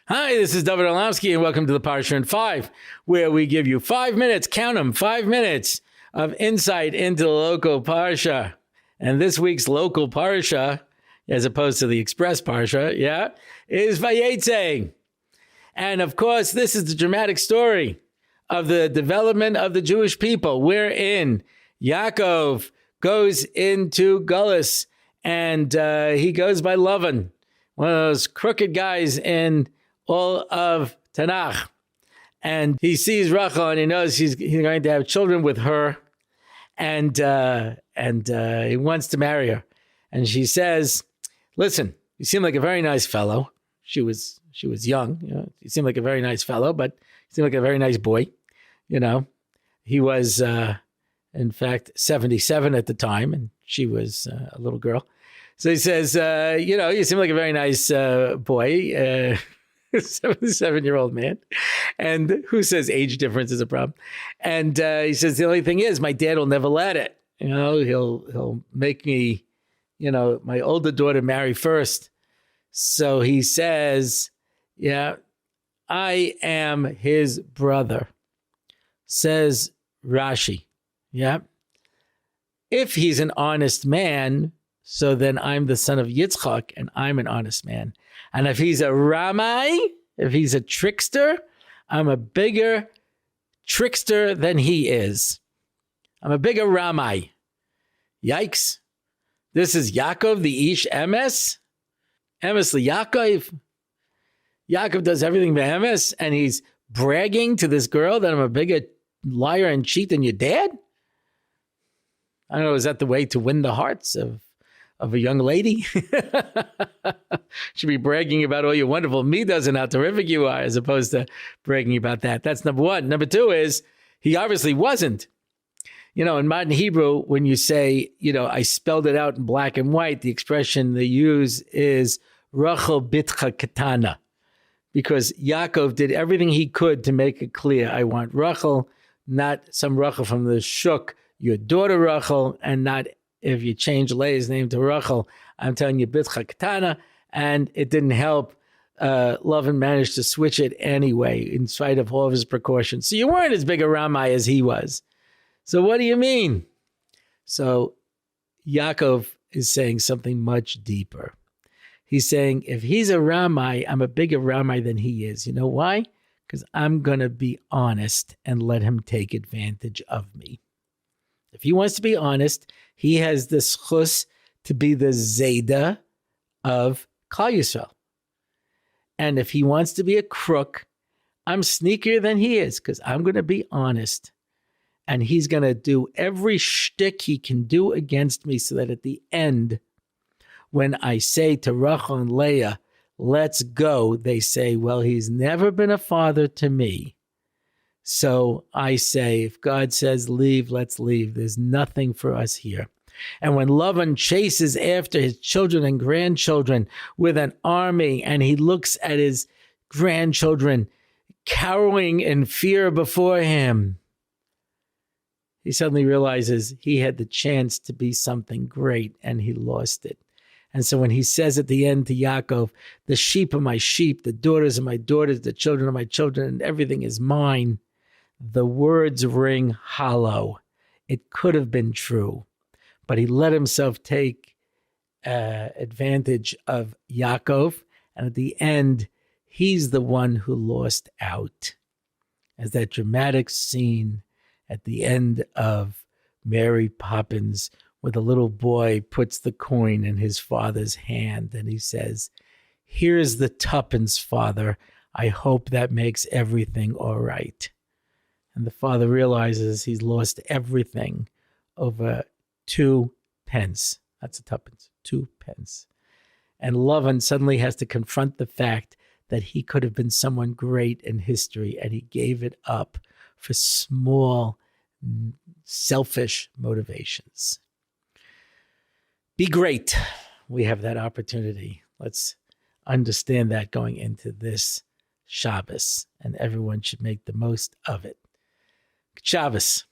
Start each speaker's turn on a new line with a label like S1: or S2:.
S1: Hi, this is Dovid Orlofsky, and welcome to the Parshat in 5, where we give you 5 minutes, count them, 5 minutes of insight into the local Parsha. And this week's local Parsha, as opposed to the Express Parsha, is Vayetzei. And of course, this is the dramatic story of the development of the Jewish people, wherein Yaakov goes into Gullus, and he goes by Lavan, one of those crooked guys in all of Tanakh. And he sees Rachel and he knows he's going to have children with her, and he wants to marry her. And she says, listen, you seem like a very nice fellow. She was young. You seem like a very nice fellow, but you seem like a very nice boy. He was, in fact, 77 at the time, and she was a little girl. So he says, you seem like a very nice boy, 77-year-old man. And who says age difference is a problem? And he says, the only thing is, my dad will never let it. He'll make me, my older daughter marry first. So he says, I am his brother, says Rashi. If he's an honest man, so then I'm the son of Yitzchak, and I'm an honest man. And if he's a Ramai, if he's a trickster, I'm a bigger trickster than he is. I'm a bigger Ramai. Yikes. This is Yaakov, the Ish Emes. Emes the Yaakov. Yaakov does everything by Emes, and he's bragging to this girl that I'm a bigger liar and cheat than your dad? I don't know, is that the way to win the hearts of a young lady? Should be bragging about all your wonderful midos and how terrific you are, as opposed to bragging about that. That's number one. Number two is, he obviously wasn't. In modern Hebrew, when you say, I spelled it out in black and white, the expression they use is Rachel bitcha katana, because Yaakov did everything he could to make it clear, I want Rachel, not some Rachel from the Shuk, your daughter Rachel, and not if you change Leah's name to Rachel, I'm telling you, bitcha katana. And it didn't help. Lavan managed to switch it anyway, in spite of all of his precautions. So you weren't as big a Ramai as he was. So what do you mean? So Yaakov is saying something much deeper. He's saying, if he's a Ramai, I'm a bigger Ramai than he is. You know why? Because I'm going to be honest and let him take advantage of me. If he wants to be honest, he has the schus to be the Zayda of Klal Yisrael. And if he wants to be a crook, I'm sneakier than he is, because I'm going to be honest. And he's going to do every shtick he can do against me, so that at the end, when I say to Rachel and Leah, let's go, they say, well, he's never been a father to me. So I say, if God says leave, let's leave. There's nothing for us here. And when Lavan chases after his children and grandchildren with an army, and he looks at his grandchildren cowering in fear before him, he suddenly realizes he had the chance to be something great, and he lost it. And so when he says at the end to Yaakov, the sheep are my sheep, the daughters are my daughters, the children are my children, and everything is mine, the words ring hollow. It could have been true, but he let himself take advantage of Yaakov, and at the end, he's the one who lost out. As that dramatic scene at the end of Mary Poppins, where the little boy puts the coin in his father's hand, and he says, here's the tuppence, Father. I hope that makes everything all right. And the father realizes he's lost everything over 2 pence. That's a tuppence, 2 pence. And Lavan suddenly has to confront the fact that he could have been someone great in history, and he gave it up for small, selfish motivations. Be great. We have that opportunity. Let's understand that going into this Shabbos, and everyone should make the most of it. Shabbos.